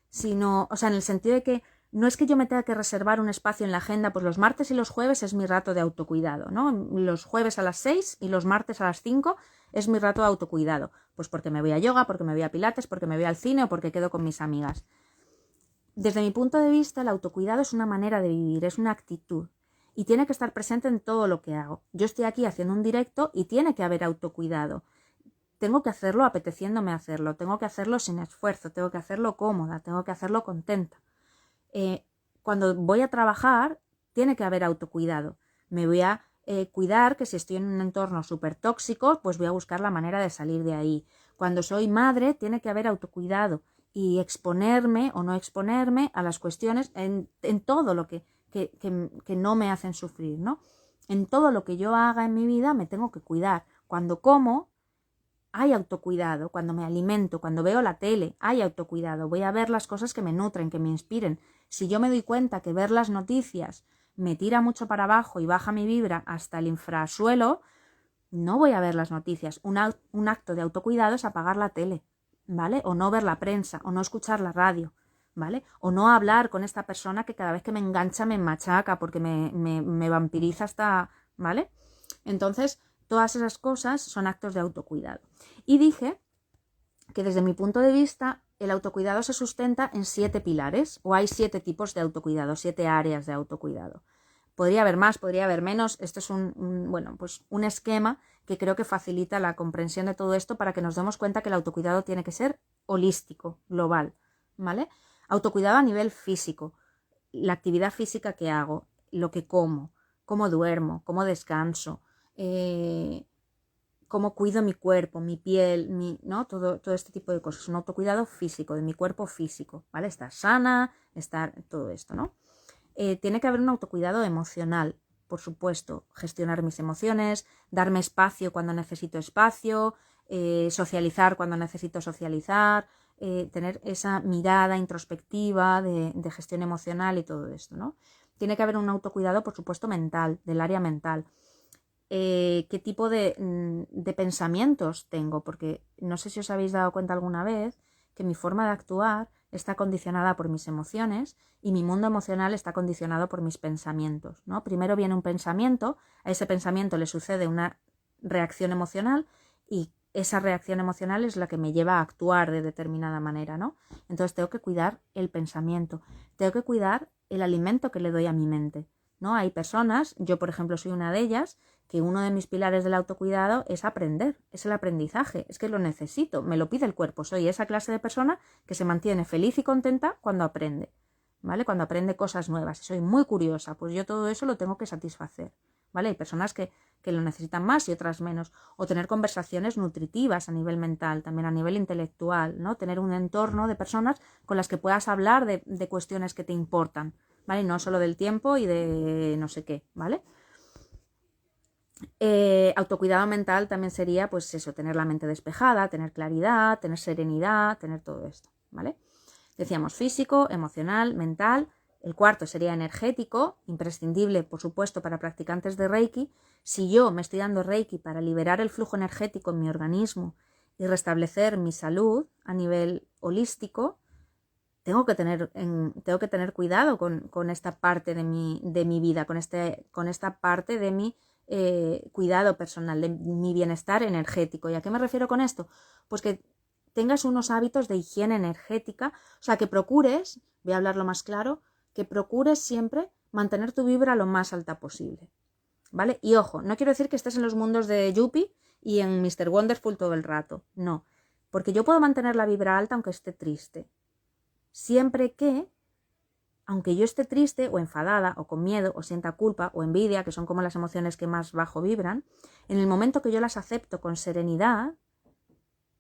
sino, o sea, en el sentido de que no es que yo me tenga que reservar un espacio en la agenda, pues los martes y los jueves es mi rato de autocuidado, ¿no? Los jueves a las 6 y los martes a las 5 es mi rato de autocuidado. Pues porque me voy a yoga, porque me voy a pilates, porque me voy al cine o porque quedo con mis amigas. Desde mi punto de vista, el autocuidado es una manera de vivir, es una actitud y tiene que estar presente en todo lo que hago. Yo estoy aquí haciendo un directo y tiene que haber autocuidado. Tengo que hacerlo apeteciéndome hacerlo, tengo que hacerlo sin esfuerzo, tengo que hacerlo cómoda, tengo que hacerlo contenta. Cuando voy a trabajar, tiene que haber autocuidado. Me voy a cuidar que si estoy en un entorno súper tóxico, pues voy a buscar la manera de salir de ahí. Cuando soy madre, tiene que haber autocuidado y exponerme o no exponerme a las cuestiones en todo lo que no me hacen sufrir, ¿no? En todo lo que yo haga en mi vida me tengo que cuidar. Cuando como, hay autocuidado. Cuando me alimento, cuando veo la tele, hay autocuidado. Voy a ver las cosas que me nutren, que me inspiren. Si yo me doy cuenta que ver las noticias me tira mucho para abajo y baja mi vibra hasta el infrasuelo, no voy a ver las noticias. Un acto de autocuidado es apagar la tele, ¿vale? O no ver la prensa, o no escuchar la radio, ¿vale? O no hablar con esta persona que cada vez que me engancha me machaca porque me vampiriza hasta, ¿vale? Entonces, todas esas cosas son actos de autocuidado. Y dije que desde mi punto de vista el autocuidado se sustenta en 7 pilares, o hay 7 tipos de autocuidado, 7 áreas de autocuidado. Podría haber más, podría haber menos. Esto es un esquema que creo que facilita la comprensión de todo esto para que nos demos cuenta que el autocuidado tiene que ser holístico, global, ¿vale? Autocuidado a nivel físico, la actividad física que hago, lo que como, cómo duermo, cómo descanso, cómo cuido mi cuerpo, mi piel, ¿no? Todo este tipo de cosas. Un autocuidado físico, de mi cuerpo físico, ¿vale? Estar sana, estar todo esto, ¿no? Tiene que haber un autocuidado emocional, por supuesto, gestionar mis emociones, darme espacio cuando necesito espacio, socializar cuando necesito socializar, tener esa mirada introspectiva de gestión emocional y todo esto, ¿no? Tiene que haber un autocuidado, por supuesto, mental, del área mental. ¿Qué tipo de pensamientos tengo? Porque no sé si os habéis dado cuenta alguna vez que mi forma de actuar está condicionada por mis emociones y mi mundo emocional está condicionado por mis pensamientos, ¿no? Primero viene un pensamiento, a ese pensamiento le sucede una reacción emocional y esa reacción emocional es la que me lleva a actuar de determinada manera, ¿no? Entonces tengo que cuidar el pensamiento, tengo que cuidar el alimento que le doy a mi mente, ¿no? Hay personas, yo por ejemplo soy una de ellas, que uno de mis pilares del autocuidado es aprender, es el aprendizaje, es que lo necesito, me lo pide el cuerpo, soy esa clase de persona que se mantiene feliz y contenta cuando aprende, ¿vale? Cuando aprende cosas nuevas, soy muy curiosa, pues yo todo eso lo tengo que satisfacer, ¿vale? Hay personas que lo necesitan más y otras menos, o tener conversaciones nutritivas a nivel mental, también a nivel intelectual, ¿no? Tener un entorno de personas con las que puedas hablar de cuestiones que te importan, ¿vale? No solo del tiempo y de no sé qué, ¿vale? Autocuidado mental también sería, pues eso, tener la mente despejada, tener claridad, tener serenidad, tener todo esto, ¿vale? Decíamos físico, emocional, mental. El cuarto sería energético, imprescindible, por supuesto, para practicantes de Reiki. Si yo me estoy dando Reiki para liberar el flujo energético en mi organismo y restablecer mi salud a nivel holístico, tengo que tener cuidado con esta parte de mi vida, con esta parte de mi cuidado personal, de mi bienestar energético. ¿Y a qué me refiero con esto? Pues que tengas unos hábitos de higiene energética, o sea, que procures, voy a hablarlo más claro, que procures siempre mantener tu vibra lo más alta posible, ¿vale? Y ojo, no quiero decir que estés en los mundos de Yuppie y en Mr. Wonderful todo el rato, no, porque yo puedo mantener la vibra alta aunque esté triste, siempre que, aunque yo esté triste o enfadada o con miedo o sienta culpa o envidia, que son como las emociones que más bajo vibran, en el momento que yo las acepto con serenidad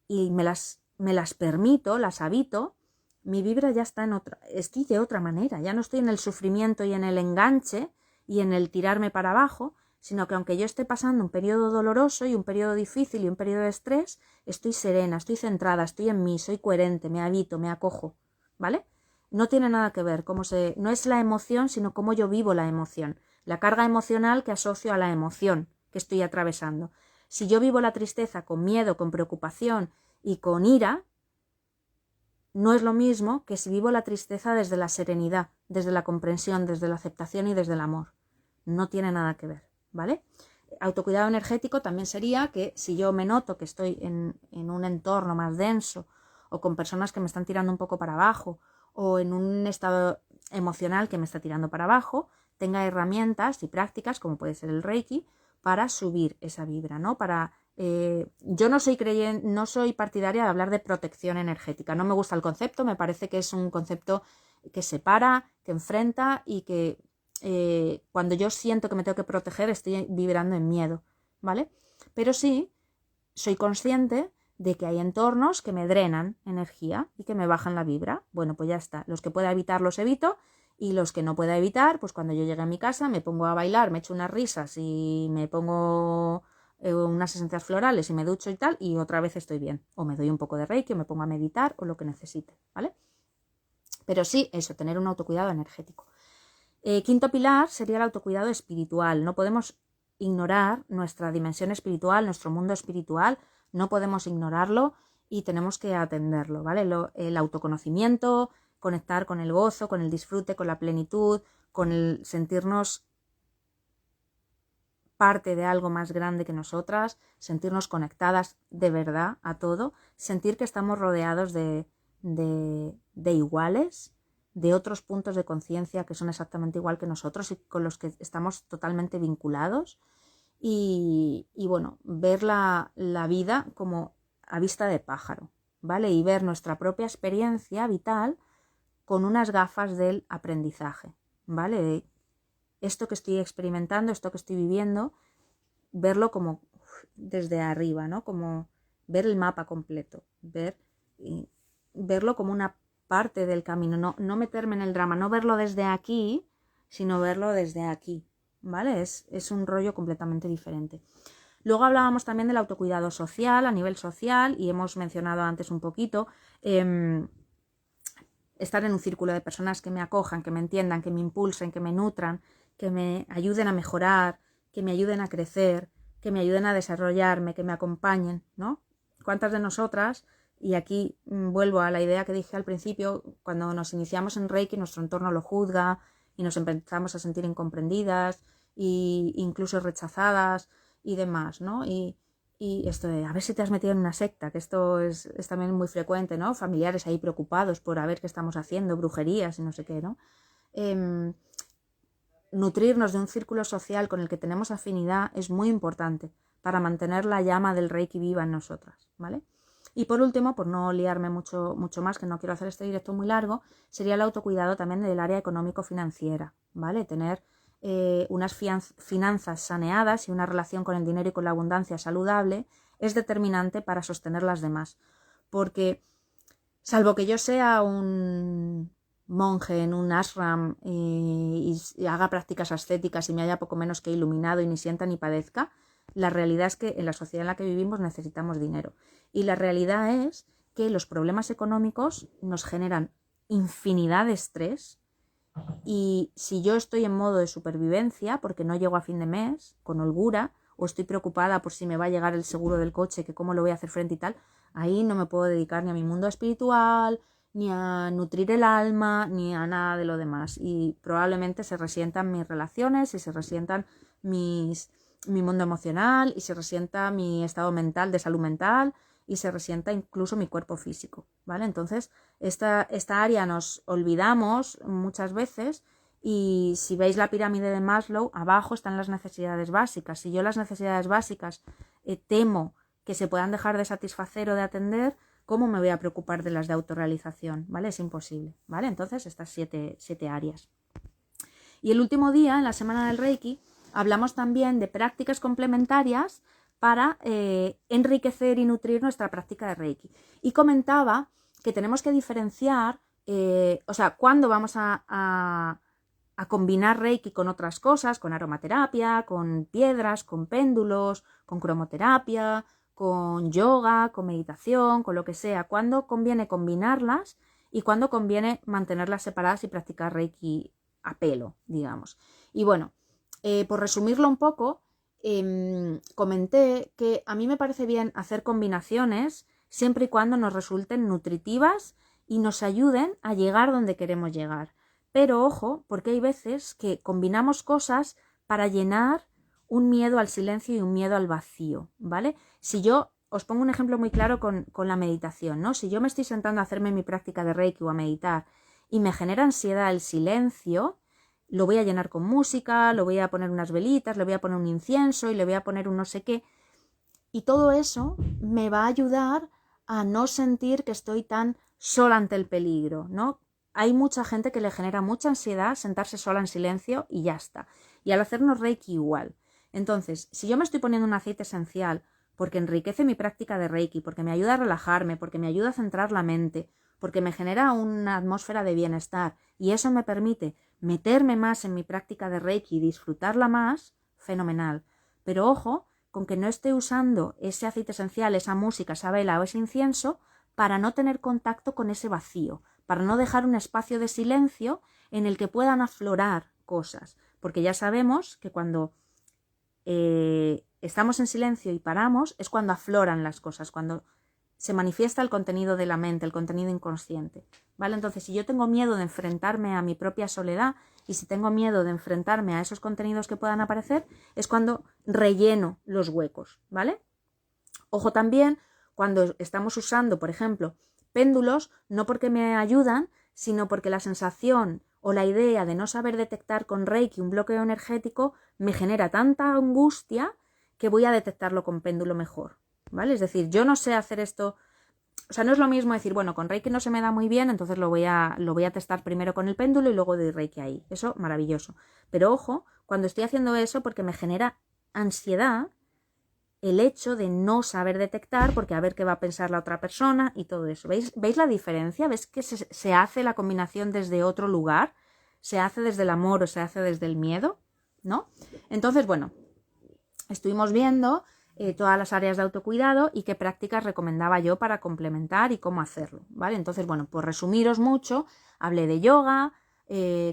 y me las permito, las habito, mi vibra ya está estoy de otra manera, ya no estoy en el sufrimiento y en el enganche y en el tirarme para abajo, sino que aunque yo esté pasando un periodo doloroso y un periodo difícil y un periodo de estrés, estoy serena, estoy centrada, estoy en mí, soy coherente, me habito, me acojo, ¿vale? No tiene nada que ver, no es la emoción, sino cómo yo vivo la emoción, la carga emocional que asocio a la emoción que estoy atravesando. Si yo vivo la tristeza con miedo, con preocupación y con ira, no es lo mismo que si vivo la tristeza desde la serenidad, desde la comprensión, desde la aceptación y desde el amor. No tiene nada que ver, ¿vale? Autocuidado energético también sería que si yo me noto que estoy en un entorno más denso o con personas que me están tirando un poco para abajo o en un estado emocional que me está tirando para abajo, tenga herramientas y prácticas, como puede ser el Reiki, para subir esa vibra, ¿no? Yo no soy partidaria de hablar de protección energética, no me gusta el concepto, me parece que es un concepto que separa, que enfrenta y que cuando yo siento que me tengo que proteger estoy vibrando en miedo, ¿vale? Pero sí soy consciente de que hay entornos que me drenan energía y que me bajan la vibra. Bueno, pues ya está. Los que pueda evitar los evito y los que no pueda evitar, pues cuando yo llegue a mi casa me pongo a bailar, me echo unas risas y me pongo unas esencias florales y me ducho y tal, y otra vez estoy bien. O me doy un poco de Reiki, o me pongo a meditar, o lo que necesite, ¿vale? Pero sí, eso, tener un autocuidado energético. Quinto pilar sería el autocuidado espiritual. No podemos ignorar nuestra dimensión espiritual, nuestro mundo espiritual, no podemos ignorarlo y tenemos que atenderlo, ¿vale? El autoconocimiento, conectar con el gozo, con el disfrute, con la plenitud, con el sentirnos parte de algo más grande que nosotras, sentirnos conectadas de verdad a todo, sentir que estamos rodeados de iguales, de otros puntos de conciencia que son exactamente igual que nosotros y con los que estamos totalmente vinculados y bueno, ver la vida como a vista de pájaro, ¿vale? Y ver nuestra propia experiencia vital con unas gafas del aprendizaje, ¿vale? De esto que estoy experimentando, esto que estoy viviendo, verlo como desde arriba, ¿no? Como ver el mapa completo, verlo como una parte del camino, no meterme en el drama, no verlo desde aquí, sino verlo desde aquí, ¿vale? Es un rollo completamente diferente. Luego hablábamos también del autocuidado social, a nivel social, y hemos mencionado antes un poquito, estar en un círculo de personas que me acojan, que me entiendan, que me impulsen, que me nutran, que me ayuden a mejorar, que me ayuden a crecer, que me ayuden a desarrollarme, que me acompañen, ¿no? ¿Cuántas de nosotras, y aquí vuelvo a la idea que dije al principio, cuando nos iniciamos en Reiki, nuestro entorno lo juzga y nos empezamos a sentir incomprendidas e incluso rechazadas y demás, ¿no? Y esto de a ver si te has metido en una secta, que esto es también muy frecuente, ¿no? Familiares ahí preocupados por a ver qué estamos haciendo, brujerías y no sé qué, ¿no? Nutrirnos de un círculo social con el que tenemos afinidad es muy importante para mantener la llama del Reiki viva en nosotras, ¿vale? Y por último, por no liarme mucho más, que no quiero hacer este directo muy largo, sería el autocuidado también del área económico-financiera, ¿vale? Tener unas finanzas saneadas y una relación con el dinero y con la abundancia saludable es determinante para sostener las demás. Porque, salvo que yo sea un monje en un ashram y haga prácticas ascéticas y me haya poco menos que iluminado y ni sienta ni padezca, la realidad es que en la sociedad en la que vivimos necesitamos dinero. Y la realidad es que los problemas económicos nos generan infinidad de estrés y si yo estoy en modo de supervivencia porque no llego a fin de mes con holgura o estoy preocupada por si me va a llegar el seguro del coche, que cómo lo voy a hacer frente y tal, ahí no me puedo dedicar ni a mi mundo espiritual, ni a nutrir el alma, ni a nada de lo demás. Y probablemente se resientan mis relaciones y se resientan mi mundo emocional y se resienta mi estado mental de salud mental y se resienta incluso mi cuerpo físico, ¿vale? Entonces, esta área nos olvidamos muchas veces y si veis la pirámide de Maslow, abajo están las necesidades básicas. Si yo las necesidades básicas temo que se puedan dejar de satisfacer o de atender, ¿cómo me voy a preocupar de las de autorrealización? ¿Vale? Es imposible, ¿vale? Entonces, estas siete áreas. Y el último día, en la semana del Reiki, hablamos también de prácticas complementarias para enriquecer y nutrir nuestra práctica de Reiki. Y comentaba que tenemos que diferenciar, cuándo vamos a combinar Reiki con otras cosas, con aromaterapia, con piedras, con péndulos, con cromoterapia, con yoga, con meditación, con lo que sea. ¿Cuándo conviene combinarlas y cuándo conviene mantenerlas separadas y practicar Reiki a pelo, digamos? Y bueno, por resumirlo un poco, comenté que a mí me parece bien hacer combinaciones siempre y cuando nos resulten nutritivas y nos ayuden a llegar donde queremos llegar. Pero ojo, porque hay veces que combinamos cosas para llenar un miedo al silencio y un miedo al vacío, ¿vale? Si yo os pongo un ejemplo muy claro con la meditación, ¿no? Si yo me estoy sentando a hacerme mi práctica de Reiki o a meditar y me genera ansiedad el silencio, lo voy a llenar con música, lo voy a poner unas velitas, le voy a poner un incienso y le voy a poner un no sé qué. Y todo eso me va a ayudar a no sentir que estoy tan sola ante el peligro, ¿no? Hay mucha gente que le genera mucha ansiedad sentarse sola en silencio y ya está. Y al hacernos Reiki igual. Entonces, si yo me estoy poniendo un aceite esencial porque enriquece mi práctica de Reiki, porque me ayuda a relajarme, porque me ayuda a centrar la mente, porque me genera una atmósfera de bienestar y eso me permite meterme más en mi práctica de Reiki y disfrutarla más, fenomenal. Pero ojo, con que no esté usando ese aceite esencial, esa música, esa vela o ese incienso para no tener contacto con ese vacío, para no dejar un espacio de silencio en el que puedan aflorar cosas. Porque ya sabemos que cuando estamos en silencio y paramos es cuando afloran las cosas, cuando se manifiesta el contenido de la mente, el contenido inconsciente, ¿vale? Entonces, si yo tengo miedo de enfrentarme a mi propia soledad y si tengo miedo de enfrentarme a esos contenidos que puedan aparecer, es cuando relleno los huecos, ¿vale? Ojo también cuando estamos usando, por ejemplo, péndulos, no porque me ayudan, sino porque la sensación o la idea de no saber detectar con Reiki un bloqueo energético me genera tanta angustia que voy a detectarlo con péndulo mejor, ¿vale? Es decir, yo no sé hacer esto, o sea, no es lo mismo decir, bueno, con Reiki no se me da muy bien, entonces lo voy a testar primero con el péndulo y luego doy Reiki ahí. Eso, maravilloso. Pero ojo, cuando estoy haciendo eso porque me genera ansiedad el hecho de no saber detectar, porque a ver qué va a pensar la otra persona y todo eso. ¿Veis la diferencia? ¿Ves que se hace la combinación desde otro lugar? ¿Se hace desde el amor o se hace desde el miedo? ¿No? Entonces, bueno, estuvimos viendo todas las áreas de autocuidado y qué prácticas recomendaba yo para complementar y cómo hacerlo, ¿vale? Entonces, bueno, por resumiros mucho, hablé de yoga,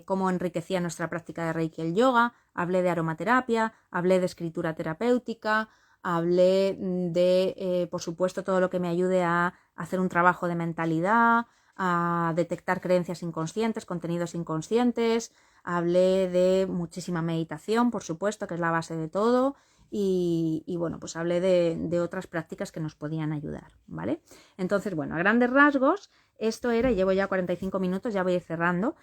cómo enriquecía nuestra práctica de Reiki el yoga, hablé de aromaterapia, hablé de escritura terapéutica, hablé de, por supuesto, todo lo que me ayude a hacer un trabajo de mentalidad, a detectar creencias inconscientes, contenidos inconscientes, hablé de muchísima meditación, por supuesto, que es la base de todo, y bueno, pues hablé de otras prácticas que nos podían ayudar, ¿vale? Entonces, bueno, a grandes rasgos, esto era, y llevo ya 45 minutos, ya voy a ir cerrando,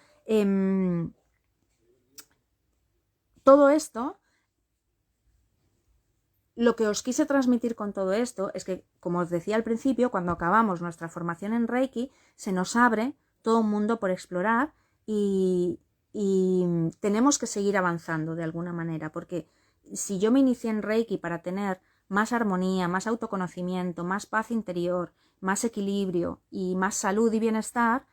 todo esto. Lo que os quise transmitir con todo esto es que, como os decía al principio, cuando acabamos nuestra formación en Reiki, se nos abre todo un mundo por explorar y tenemos que seguir avanzando de alguna manera, porque si yo me inicié en Reiki para tener más armonía, más autoconocimiento, más paz interior, más equilibrio y más salud y bienestar,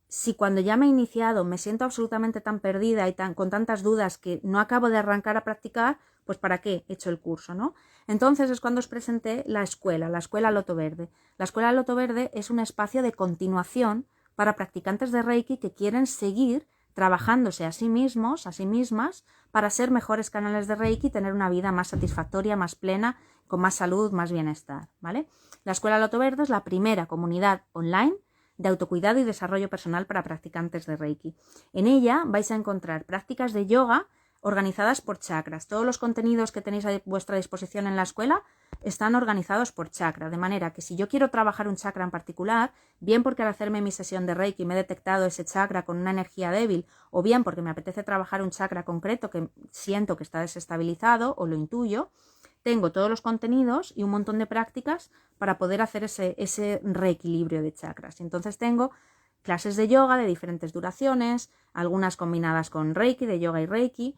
si cuando ya me he iniciado me siento absolutamente tan perdida y con tantas dudas que no acabo de arrancar a practicar, pues ¿para qué he hecho el curso, no? Entonces es cuando os presenté la escuela Loto Verde. La escuela Loto Verde es un espacio de continuación para practicantes de Reiki que quieren seguir trabajándose a sí mismos, a sí mismas, para ser mejores canales de Reiki y tener una vida más satisfactoria, más plena, con más salud, más bienestar, ¿vale? La escuela Loto Verde es la primera comunidad online de autocuidado y desarrollo personal para practicantes de Reiki. En ella vais a encontrar prácticas de yoga organizadas por chakras. Todos los contenidos que tenéis a vuestra disposición en la escuela están organizados por chakra, de manera que si yo quiero trabajar un chakra en particular, bien porque al hacerme mi sesión de Reiki me he detectado ese chakra con una energía débil, o bien porque me apetece trabajar un chakra concreto que siento que está desestabilizado o lo intuyo, tengo todos los contenidos y un montón de prácticas para poder hacer ese reequilibrio de chakras. Entonces tengo clases de yoga de diferentes duraciones, algunas combinadas con Reiki, de yoga y Reiki,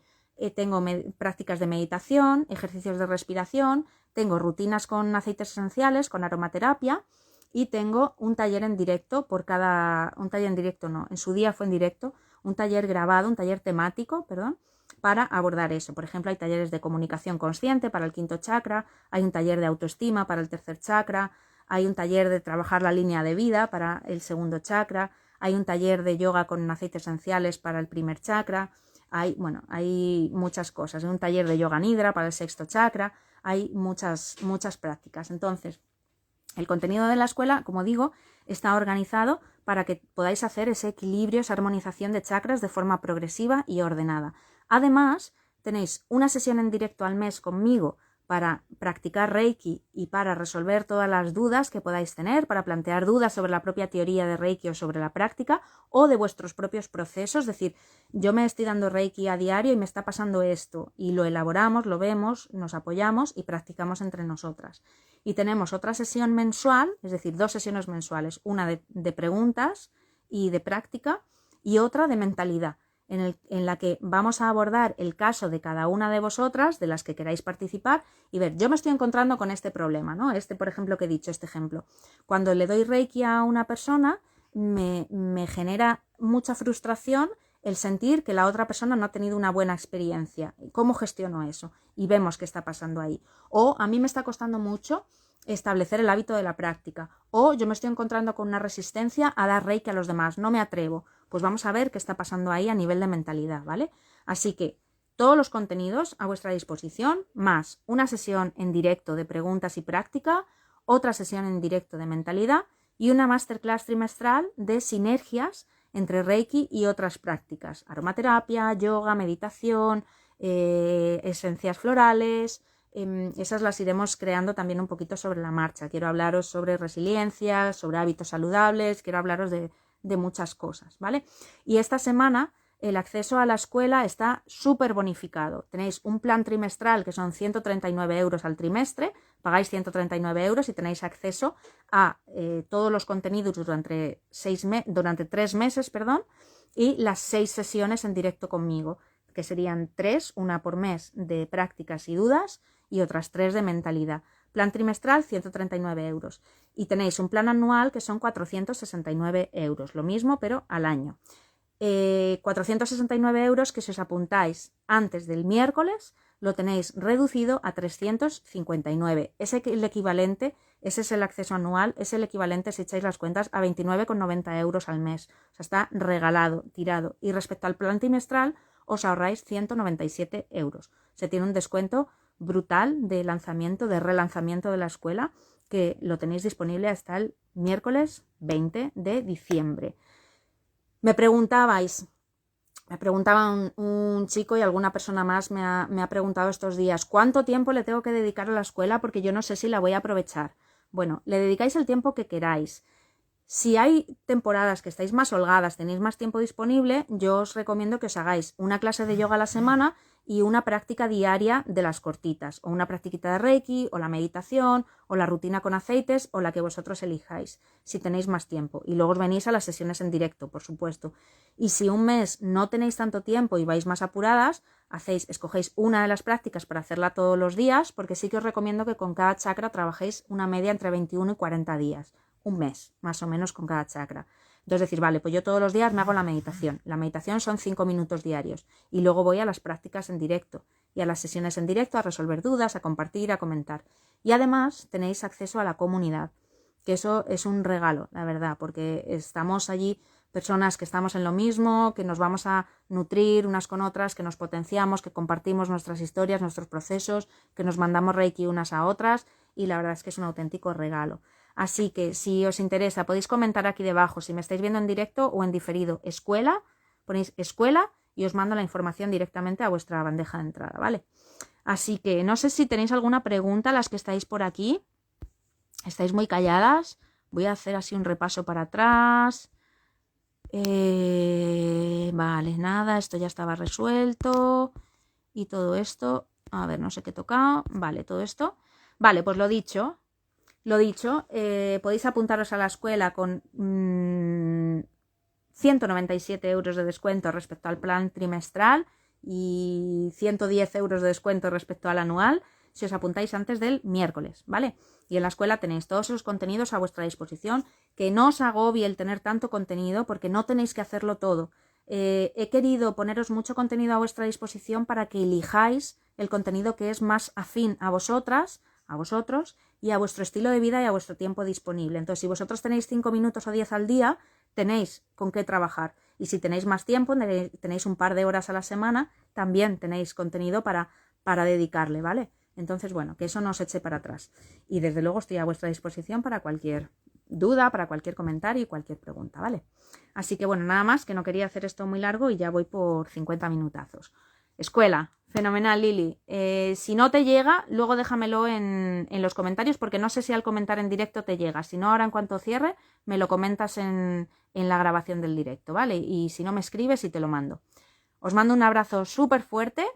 tengo prácticas de meditación, ejercicios de respiración, tengo rutinas con aceites esenciales, con aromaterapia, y tengo un taller en directo un taller en directo no, en su día fue en directo, un taller grabado, un taller temático, perdón, para abordar eso. Por ejemplo, hay talleres de comunicación consciente para el quinto chakra, hay un taller de autoestima para el tercer chakra, hay un taller de trabajar la línea de vida para el segundo chakra, hay un taller de yoga con aceites esenciales para el primer chakra, hay muchas cosas, hay un taller de yoga nidra para el sexto chakra, hay muchas prácticas. Entonces, el contenido de la escuela, como digo, está organizado para que podáis hacer ese equilibrio, esa armonización de chakras de forma progresiva y ordenada. Además, tenéis una sesión en directo al mes conmigo para practicar Reiki y para resolver todas las dudas que podáis tener, para plantear dudas sobre la propia teoría de Reiki o sobre la práctica o de vuestros propios procesos. Es decir, yo me estoy dando Reiki a diario y me está pasando esto y lo elaboramos, lo vemos, nos apoyamos y practicamos entre nosotras. Y tenemos otra sesión mensual, es decir, 2 sesiones mensuales, una de preguntas y de práctica y otra de mentalidad, en la que vamos a abordar el caso de cada una de vosotras, de las que queráis participar, y ver, yo me estoy encontrando con este problema, ¿no? Por ejemplo, que he dicho, este ejemplo. Cuando le doy Reiki a una persona, me genera mucha frustración el sentir que la otra persona no ha tenido una buena experiencia. ¿Cómo gestiono eso? Y vemos qué está pasando ahí. O a mí me está costando mucho establecer el hábito de la práctica. O yo me estoy encontrando con una resistencia a dar reiki a los demás. No me atrevo. Pues vamos a ver qué está pasando ahí a nivel de mentalidad, ¿vale? Así que todos los contenidos a vuestra disposición, más una sesión en directo de preguntas y práctica, otra sesión en directo de mentalidad y una masterclass trimestral de sinergias entre Reiki y otras prácticas, aromaterapia, yoga, meditación, esencias florales. Esas las iremos creando también un poquito sobre la marcha. Quiero hablaros sobre resiliencia, sobre hábitos saludables, quiero hablaros de muchas cosas, ¿vale? Y esta semana el acceso a la escuela está súper bonificado. Tenéis un plan trimestral que son 139 euros al trimestre, pagáis 139 euros y tenéis acceso a todos los contenidos durante 3 meses, y las 6 sesiones en directo conmigo, que serían 3, una por mes de prácticas y dudas y otras 3 de mentalidad. Plan trimestral, 139 euros. Y tenéis un plan anual que son 469 euros, lo mismo pero al año. 469 euros que si os apuntáis antes del miércoles lo tenéis reducido a 359. Ese es el acceso anual, es el equivalente, si echáis las cuentas, a 29,90 euros al mes. O sea, está regalado, tirado. Y respecto al plan trimestral, os ahorráis 197 euros. Se tiene un descuento brutal de lanzamiento, de relanzamiento de la escuela, que lo tenéis disponible hasta el miércoles 20 de diciembre. Me preguntaba un chico y alguna persona más me ha preguntado estos días, ¿cuánto tiempo le tengo que dedicar a la escuela? Porque yo no sé si la voy a aprovechar. Bueno, le dedicáis el tiempo que queráis. Si hay temporadas que estáis más holgadas, tenéis más tiempo disponible, yo os recomiendo que os hagáis una clase de yoga a la semana y una práctica diaria de las cortitas, o una practiquita de Reiki, o la meditación, o la rutina con aceites, o la que vosotros elijáis, si tenéis más tiempo. Y luego os venís a las sesiones en directo, por supuesto. Y si un mes no tenéis tanto tiempo y vais más apuradas, escogéis una de las prácticas para hacerla todos los días, porque sí que os recomiendo que con cada chakra trabajéis una media entre 21 y 40 días. Un mes, más o menos, con cada chakra. Entonces decir, vale, pues yo todos los días me hago la meditación. La meditación son 5 minutos diarios. Y luego voy a las prácticas en directo y a las sesiones en directo a resolver dudas, a compartir, a comentar. Y además tenéis acceso a la comunidad, que eso es un regalo, la verdad, porque estamos allí personas que estamos en lo mismo, que nos vamos a nutrir unas con otras, que nos potenciamos, que compartimos nuestras historias, nuestros procesos, que nos mandamos Reiki unas a otras, y la verdad es que es un auténtico regalo. Así que si os interesa podéis comentar aquí debajo si me estáis viendo en directo o en diferido, escuela, ponéis escuela y os mando la información directamente a vuestra bandeja de entrada, ¿vale? Así que no sé si tenéis alguna pregunta, las que estáis por aquí. Estáis muy calladas. Voy a hacer así un repaso para atrás. Vale, nada, esto ya estaba resuelto. Y todo esto, a ver, no sé qué he tocado. Vale, todo esto. Vale, pues lo dicho, podéis apuntaros a la escuela con 197 euros de descuento respecto al plan trimestral y 110 euros de descuento respecto al anual si os apuntáis antes del miércoles, ¿vale? Y en la escuela tenéis todos esos contenidos a vuestra disposición, que no os agobie el tener tanto contenido porque no tenéis que hacerlo todo. He querido poneros mucho contenido a vuestra disposición para que elijáis el contenido que es más afín a vosotras, a vosotros y a vuestro estilo de vida y a vuestro tiempo disponible. Entonces, si vosotros tenéis 5 minutos o 10 al día, tenéis con qué trabajar. Y si tenéis más tiempo, tenéis un par de horas a la semana, también tenéis contenido para dedicarle, ¿vale? Entonces, bueno, que eso no os eche para atrás. Y desde luego estoy a vuestra disposición para cualquier duda, para cualquier comentario y cualquier pregunta, ¿vale? Así que bueno, nada más, que no quería hacer esto muy largo y ya voy por 50 minutazos. Escuela, fenomenal, Lili. Si no te llega, luego déjamelo en los comentarios, porque no sé si al comentar en directo te llega. Si no, ahora en cuanto cierre, me lo comentas en la grabación del directo, ¿vale? Y si no, me escribes y te lo mando. Os mando un abrazo súper fuerte